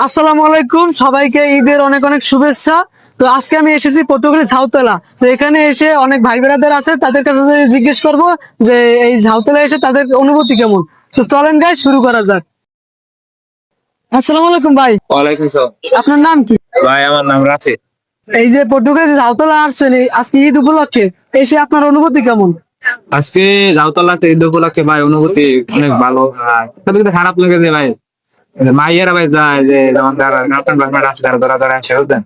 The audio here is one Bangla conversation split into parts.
আসসালামু আলাইকুম, সবাইকে ঈদের অনেক অনেক শুভেচ্ছা। তো আজকে আমি এসেছি পটুয়াখালী ঝাউতলা। তো এখানে এসে অনেক ভাই বেড়াদের আছে, তাদের কাছে জিজ্ঞেস করব যে এই ঝাউতলা এসে তাদের অনুভূতি কেমন। তো চলেন গাই শুরু করা যাক। আসসালামু আলাইকুম ভাই। ওয়ালাইকুম সালাম। আপনার নাম কি? ভাই আমার নাম রাফি। এই যে পটুয়াখালী ঝাউতলা আসছেন আজকে ঈদ উপলক্ষে, এসে আপনার অনুভূতি কেমন? আজকে রাউতালাতে ঈদ উপলক্ষে ভাই অনুভূতি অনেক ভালো। তবে কিন্তু খারাপ লাগে যে ভাই মাইয়ারা ভাই যায় যে যেমন গার্লফ্রেন্ড বয়ফ্রেন্ড আছে তারা ধরা ধরা সে দেন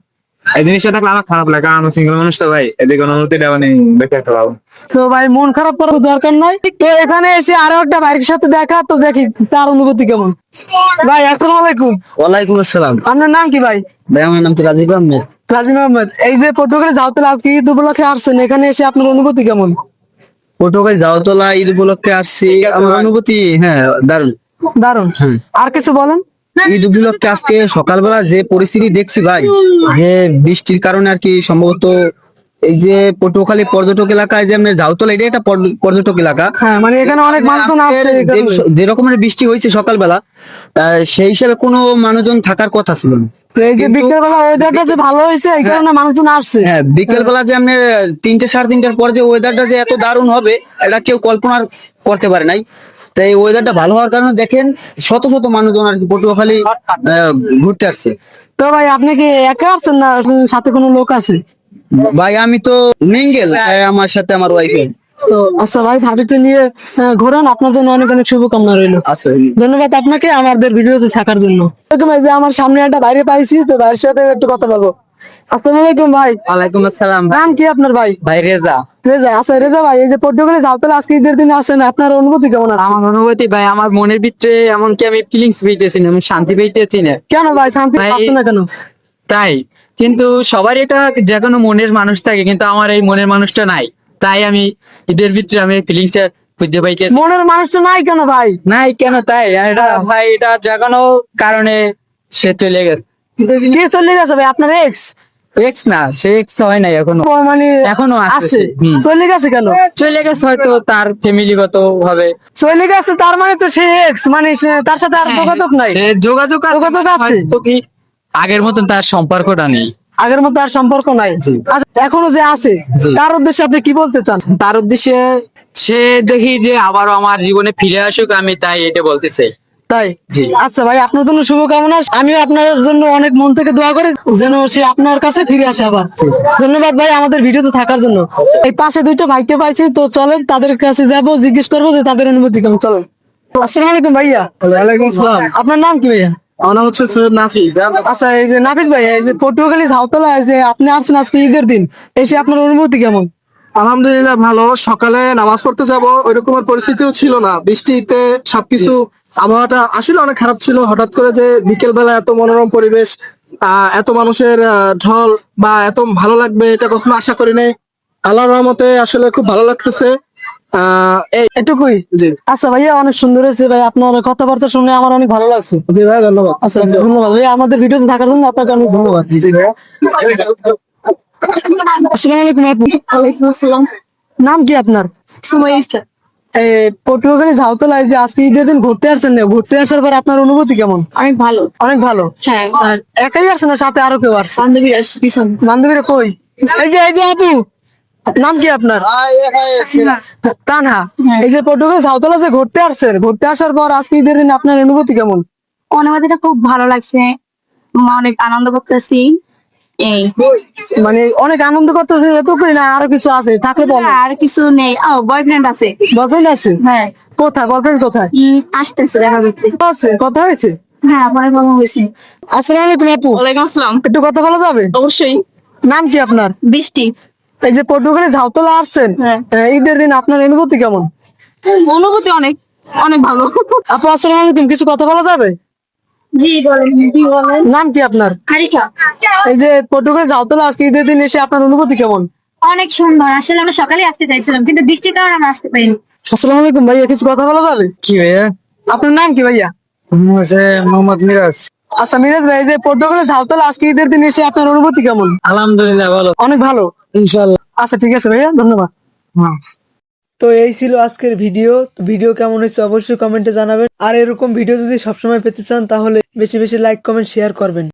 এই জিনিসটা থাকলে আমার খারাপ লাগে, কারণ আমি সিঙ্গেল মানুষ তো ভাই, এদিকে অনুভূতিটা মানে বেঁচে থাকতে পারবো। তো ভাই মন খারাপ করার দরকার নাই। তো এখানে এসে আরো একটা ভাইয়ের সাথে দেখা, তো দেখি তার অনুভূতি কেমন। ভাই আসসালামু আলাইকুম। ওয়ালাইকুম আসসালাম। আপনার নাম কি ভাই? ভাই আমার নাম তো রাজীব আহমেদ। রাজিম আহমেদ। এই যে পটুয়াখালী ঝাউতলা আজকে ঈদ উপলক্ষে আসছেন, এখানে এসে আপনার অনুভূতি কেমন? পটুয়াখালী ঝাউতলা ঈদ উপলক্ষে আসছি, আমার অনুভূতি দারুণ। দারুণ। হ্যাঁ। আর কিছু বলেন। ঈদ উপলক্ষে আজকে সকালবেলা যে পরিস্থিতি দেখছি ভাই, যে বৃষ্টির কারণে আর কি সম্ভবত এই যে পটুয়াখালী পর্যটক এলাকায় যে আমাদের ঝাউতলা, এটা একটা পর্যটক এলাকা। হ্যাঁ, মানে এখানে অনেক মানুষজন আসছে এই কারণে। যে রকমের বৃষ্টি হয়েছে সকালবেলা, সেই হিসাবে কোনো মানুষজন থাকার কথা ছিল না। তো এই যে কিন্তু- বিকেলবেলা ওয়েদারটা যে ভালো হয়েছে, এই কারণে মানুষজন আসছে। হ্যাঁ, বিকেল বেলা যে আপনার 3টে 3:30টার পর যে ওয়েদারটা যে এত দারুণ হবে, এটা কেউ কল্পনা করতে পারে নাই। তাই এই ওয়েদারটা ভালো হওয়ার কারণে দেখেন শত শত মানুষজন আর কি পটুয়াখালী ঘুরতে আসছে। তো ভাই আপনি কি একা আসছেন না সাথে কোনো লোক আছে? ভাই আমি তো মিঙ্গেল, আমার সাথে আমার ওয়াইফ তো আচ্ছা ভাই, সাথীকে নিয়ে ঘোরান। আপনার জন্য অনেক অনেক শুভকামনা রইলো। আছে। ধন্যবাদ আপনাকে আমাদের ভিডিওতে থাকার জন্য। এরকম এই যে আমার সামনে একটা বাইরে পাইছি, তো ভাইয়ের সাথে একটু কথা বলবো। আসসালামু আলাইকুম ভাই। ওয়ালাইকুম আসসালাম। নাম কি আপনার ভাই? ভাই রেজা। রেজা। আচ্ছা রেজা ভাই, এই যে পটুয়াখালী ঝাউতলা আজকে ঈদের দিনে আসেন, আপনার অনুভূতি কেমন আছে? আমার অনুভূতি ভাই, আমার মনের ভিতরে এমনকি আমি ফিলিংস পেয়েছি না, আমি শান্তি পেয়েছি না। কেন ভাই শান্তি ভাই, পাচ্ছেন না কেন? তাই কিন্তু সবার এটা যে কোনো মনের মানুষ থাকে, কিন্তু আমার এই মনের মানুষটা নাই। তাই আমি ঈদের ভিতরে আমি ফিলিংসটা খুঁজে পাইতেছি মনের মানুষটা নাই কেন ভাই? নাই। কেন তাই এটা ভাই, এটা যে কোনো কারণে সে চলে গেছে। কে চলে গেছে ভাই? আপনার এক্স? এক্স না, সে এক্স হয় নাই এখনো, মানে এখনো আছে আছে। সে। চলে গেছে কেন? চলে গেছে হয়তো তার ফ্যামিলিগত ভাবে। চলে গেছে তার মানে তো সে এক্স, মানে তার সাথে আর যোগাযোগ নাই। সে যোগাযোগ আছে, যোগাযোগ আছে। হয়তো কি আগের মতন তার সম্পর্কটা নেই। আগের মতো আর সম্পর্ক নাই। আচ্ছা, এখনো যে আছে তার উদ্দেশ্যে আপনি কি বলতে চান? তার উদ্দেশ্যে সে দেখি যে আবারও আমার জীবনে ফিরে আসুক, আমি তাই এটা বলতে চাই। তাই? জি। আচ্ছা ভাই, আপনার জন্য শুভকামনা। আমিও আপনার জন্য অনেক মন থেকে দোয়া করি যেন সে আপনার কাছে ফিরে আসে আবার। ধন্যবাদ ভাই আমাদের ভিডিওতে থাকার জন্য। এই পাশে দুইটা ভাইকে পাইছি, তো চলেন তাদের কাছে যাবো, জিজ্ঞেস করবো যে তাদের অনুভূতি কেমন। চলেন। আসসালামু আলাইকুম ভাইয়া। ওয়ালাইকুম আসসালাম। আপনার নাম কি ভাইয়া? আমার নাম হচ্ছে সৈয়দ নাফিস। আচ্ছা, এই যে নাফিস ভাই, এই যে পটুয়াখালী ঝাউতলা যে আপনি আসছেন আজকে ঈদের দিন, এসে আপনার অনুভূতি কেমন? আলহামদুলিল্লাহ ভালো। সকালে নামাজ পড়তে যাব ওই রকমের পরিস্থিতিও ছিল না, বৃষ্টিতে সবকিছু আবহাওয়াটা আসলে অনেক খারাপ ছিল। হঠাৎ করে যে বিকেল বেলা এত মনোরম পরিবেশ, এত মানুষের ঢল বা এত ভালো লাগবে এটা কখনো আশা করি নাই। আল্লাহর রহমতে আসলে খুব ভালো লাগতেছে। এই এটুকুই। জি আচ্ছা ভাইয়া, অনেক সুন্দর হয়েছে ভাই, আপনার কথাবার্তা শুনে আমার অনেক ভালো লাগছে। জি ভাই, ধন্যবাদ। আচ্ছা ধন্যবাদ ভাই আমাদের ভিডিওতে থাকার জন্য, আপনাকে অনেক ধন্যবাদ। জি ভাইয়া। আসসালামু আলাইকুম আপু। ওয়ালাইকুম আসসালাম। নাম কি আপনার? সুমাইয়া ইসলাম। এই পটুয়াখালী ঝাউতলায় যে আজকে ঈদের দিন ঘুরতে আসছেন, না ঘুরতে আসার পর আপনার অনুভূতি কেমন? অনেক ভালো। অনেক ভালো। হ্যাঁ, আর একাই আসছেন না সাথে আরো কেউ আসছে? বান্ধবী আসছে পিছনে। বান্ধবীরা কই? এই যে আপু, নাম কি আপনার? তানহা। এই যে পটুয়াখালী ঝাউতলা যে ঘুরতে আসছেন, ঘুরতে আসার পর আজকে ঈদের দিন আপনার অনুভূতি কেমন? অনুভূতিটা খুব ভালো লাগছে, অনেক আনন্দ করতেছি। এই মানে অনেক আনন্দ করতেছে এটুকুই না আরো কিছু আছে? থাকলে বলো। আর কিছু নেই। ও বয়ফ্রেন্ড আছে। বয়ফ্রেন্ড আছে? হ্যাঁ। কোথায় বয়ফ্রেন্ড কোথায়? আসতেছে দেখা করতে। আছে, কথা হয়েছে? হ্যাঁ, পরে কথা হয়েছে। আসসালামু আলাইকুম আপু। ওয়ালাইকুম আসসালাম। একটু কথা বলা যাবে? অবশ্যই। নাম কি আপনার? বৃষ্টি। এই যে পটুয়াখালী ঝাউতলা আসছেন, হ্যাঁ। ঈদের দিন আপনার অনুভূতি কেমন? অনুভূতি অনেক অনেক ভালো। আপু আসসালামু আলাইকুম, কিছু কথা বলা যাবে? জি বলেন, কি বলেন? নাম কি আপনার? হারিকা। এই যে পটুয়াখালী ঝাউতলা আজকে ঈদের দিন এসে আপনার অনুভূতি কেমন? অনেক সুন্দর। আসলে আমরা সকালে আসতে চাইছিলাম, কিন্তু বৃষ্টির কারণে আমরা আসতে পারিনি। আসসালামু আলাইকুম ভাইয়া, কিছু কথা বলা যাবে? কি ভাইয়া? আপনার নাম কি ভাইয়া? মোহাম্মদ মিরাজ। আচ্ছা মিরাজ ভাই, এই যে পটুয়াখালী ঝাউতলা আজকে ঈদের দিন এসে আপনার অনুভূতি কেমন? আলহামদুলিল্লাহ ভালো। অনেক ভালো। ইনশাআল্লাহ। আচ্ছা ঠিক আছে ভাইয়া, ধন্যবাদ। তো এই ছিল আজকের ভিডিও। ভিডিও কেমন হয়েছে অবশ্যই কমেন্টে জানাবেন। আর এরকম ভিডিও যদি সবসময় পেতে চান তাহলে বেশি বেশি লাইক কমেন্ট শেয়ার করবেন।